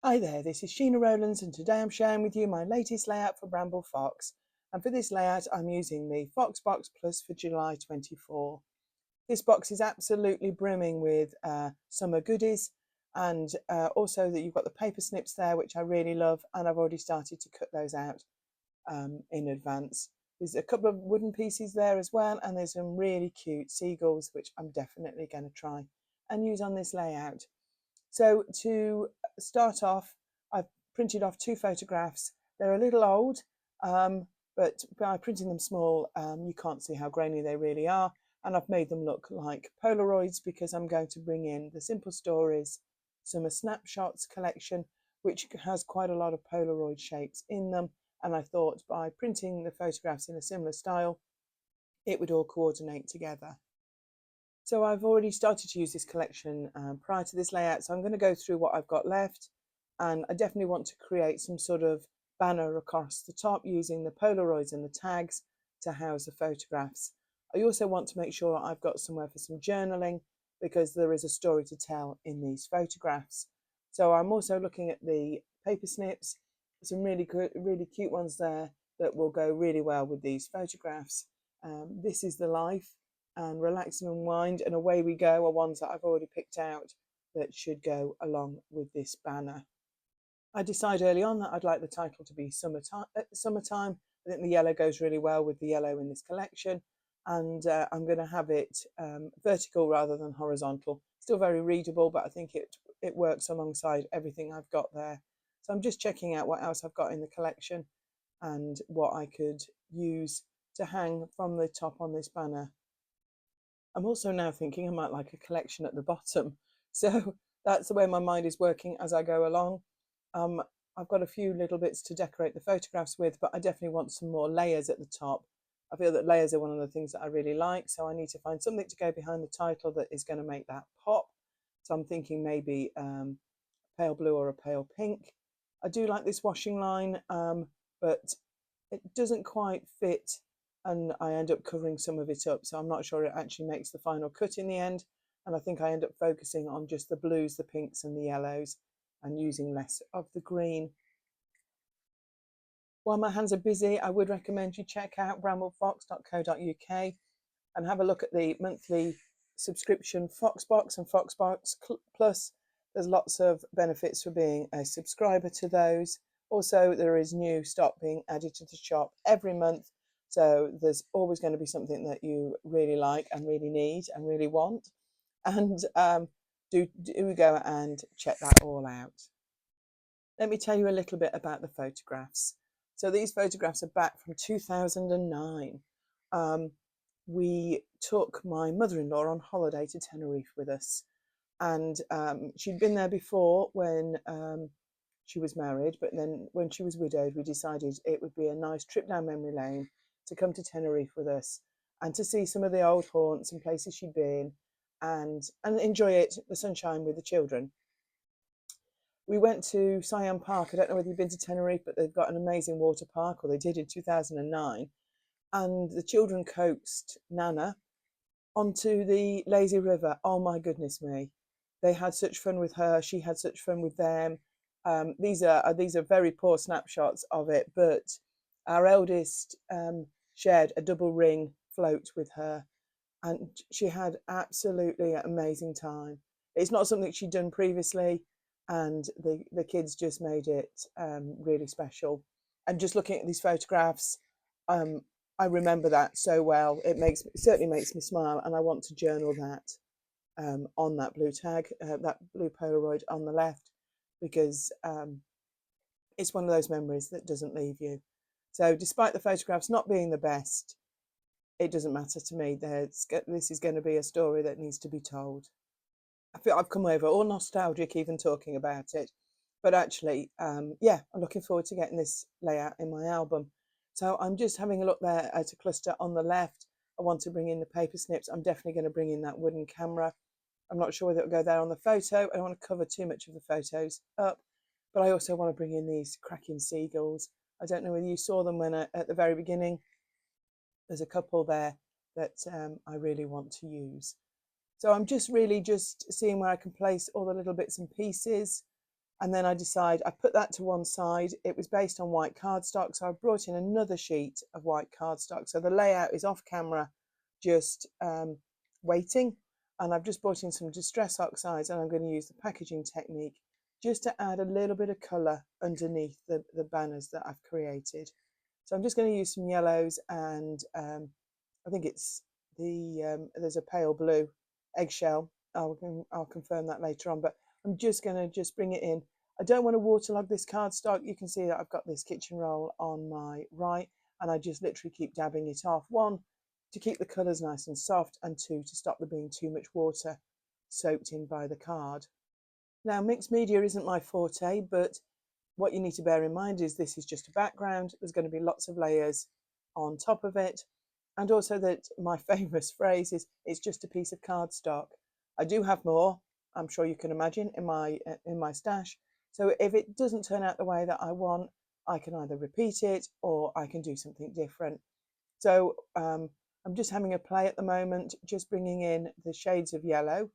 Hi there, this is Sheena Rowlands and today I'm sharing with you my latest layout for Bramble Fox. And for this layout I'm using the Fox Box Plus for July 24. This box is absolutely brimming with summer goodies, and also that you've got the paper snips there, which I really love, and I've already started to cut those out in advance. There's a couple of wooden pieces there as well, and there's some really cute seagulls which I'm definitely going to try and use on this layout. So to start off, I've printed off two photographs. They're a little old, but by printing them small, you can't see how grainy they really are. And I've made them look like Polaroids because I'm going to bring in the Simple Stories Summer Snapshots collection, which has quite a lot of Polaroid shapes in them. And I thought by printing the photographs in a similar style, it would all coordinate together. So I've already started to use this collection prior to this layout, so I'm going to go through what I've got left, and I definitely want to create some sort of banner across the top using the Polaroids and the tags to house the photographs. I also want to make sure I've got somewhere for some journaling because there is a story to tell in these photographs. So I'm also looking at the paper snips, some really good, really cute ones there that will go really well with these photographs. This is the life, and Relax and Unwind and Away We Go are ones that I've already picked out that should go along with this banner. I decided early on that I'd like the title to be Summertime. I think the yellow goes really well with the yellow in this collection, and I'm going to have it vertical rather than horizontal. Still very readable, but I think it works alongside everything I've got there. So I'm just checking out what else I've got in the collection and what I could use to hang from the top on this banner. I'm also now thinking I might like a collection at the bottom. So that's the way my mind is working as I go along. Um, I've got a few little bits to decorate the photographs with, but I definitely want some more layers at the top. I feel that layers are one of the things that I really like, so I need to find something to go behind the title that is going to make that pop. So I'm thinking maybe pale blue or a pale pink. I do like this washing line, but it doesn't quite fit, and I end up covering some of it up, so I'm not sure it actually makes the final cut in the end. And I think I end up focusing on just the blues, the pinks and the yellows, and using less of the green. While my hands are busy, I would recommend you check out bramblefox.co.uk and have a look at the monthly subscription Foxbox and Foxbox Plus. There's lots of benefits for being a subscriber to those. Also, there is new stock being added to the shop every month, so there's always going to be something that you really like and really need and really want. And do go and check that all out. Let me tell you a little bit about the photographs. So these photographs are back from 2009. We took my mother-in-law on holiday to Tenerife with us, and she'd been there before when she was married, but then when she was widowed, we decided it would be a nice trip down memory lane to come to Tenerife with us and to see some of the old haunts and places she'd been, and enjoy it, the sunshine with the children. We went to Siam Park. I don't know whether you've been to Tenerife, but they've got an amazing water park, or they did in 2009. And the children coaxed Nana onto the lazy river. Oh my goodness me. They had such fun with her. She had such fun with them. These are very poor snapshots of it, but our eldest shared a double ring float with her, and she had absolutely an amazing time. It's not something she'd done previously, and the kids just made it really special. And just looking at these photographs, um, I remember that so well. It certainly makes me smile, and I want to journal that on that blue tag, that blue Polaroid on the left, because it's one of those memories that doesn't leave you. So, despite the photographs not being the best, it doesn't matter to me. This is going to be a story that needs to be told. I feel I've come over all nostalgic even talking about it. But actually, yeah, I'm looking forward to getting this layout in my album. So I'm just having a look there at a cluster on the left. I want to bring in the paper snips. I'm definitely going to bring in that wooden camera. I'm not sure whether it'll go there on the photo. I don't want to cover too much of the photos up, but I also want to bring in these cracking seagulls. I don't know whether you saw them when at the very beginning. There's a couple there that I really want to use. So I'm just really just seeing where I can place all the little bits and pieces. And then I put that to one side. It was based on white cardstock, so I brought in another sheet of white cardstock. So the layout is off camera, just waiting. And I've just brought in some distress oxides, and I'm going to use the packaging technique just to add a little bit of colour underneath the banners that I've created. So I'm just going to use some yellows, and I think it's there's a pale blue eggshell. I'll confirm that later on, but I'm just going to bring it in. I don't want to waterlog this cardstock. You can see that I've got this kitchen roll on my right, and I just literally keep dabbing it off. One, to keep the colours nice and soft, and two, to stop there being too much water soaked in by the card. Now, mixed media isn't my forte, but what you need to bear in mind is this is just a background. There's going to be lots of layers on top of it. And also that my famous phrase is, it's just a piece of cardstock. I do have more, I'm sure you can imagine, in my stash. So if it doesn't turn out the way that I want, I can either repeat it or I can do something different. So I'm just having a play at the moment, just bringing in the shades of yellow,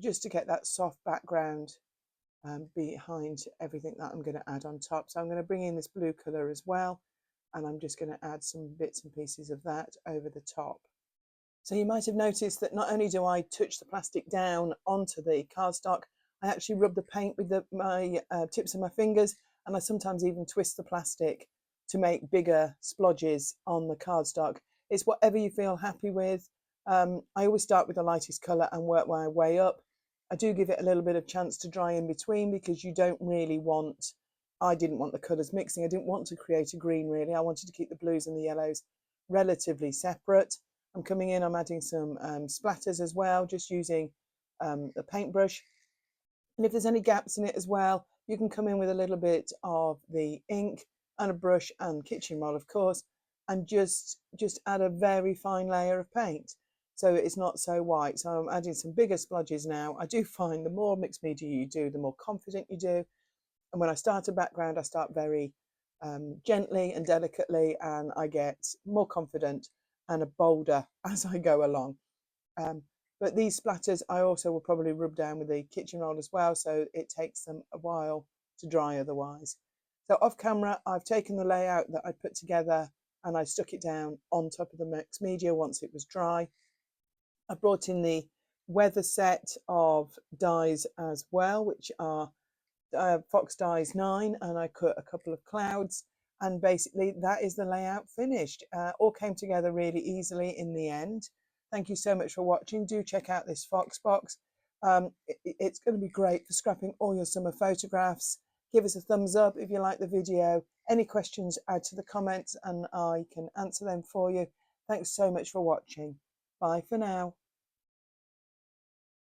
just to get that soft background behind everything that I'm going to add on top. So I'm going to bring in this blue colour as well, and I'm just going to add some bits and pieces of that over the top. So you might have noticed that not only do I touch the plastic down onto the cardstock, I actually rub the paint with my tips of my fingers, and I sometimes even twist the plastic to make bigger splodges on the cardstock. It's whatever you feel happy with. I always start with the lightest colour and work my way up. I do give it a little bit of chance to dry in between, because you don't really want, I didn't want the colours mixing. I didn't want to create a green really. I wanted to keep the blues and the yellows relatively separate. I'm coming in, I'm adding some splatters as well, just using the paintbrush. And if there's any gaps in it as well, you can come in with a little bit of the ink and a brush and kitchen roll, of course, and just add a very fine layer of paint, so it's not so white. So I'm adding some bigger splodges now. I do find the more mixed media you do, the more confident you do. And when I start a background, I start very gently and delicately, and I get more confident and bolder as I go along. But these splatters I also will probably rub down with the kitchen roll as well, so it takes them a while to dry otherwise. So off camera, I've taken the layout that I put together and I stuck it down on top of the mixed media once it was dry. I brought in the weather set of dies as well, which are Fox Dies 9, and I cut a couple of clouds, and basically that is the layout finished. All came together really easily in the end. Thank you so much for watching. Do check out this Fox box. It's going to be great for scrapping all your summer photographs. Give us a thumbs up if you like the video. Any questions, add to the comments and I can answer them for you. Thanks so much for watching. Bye for now.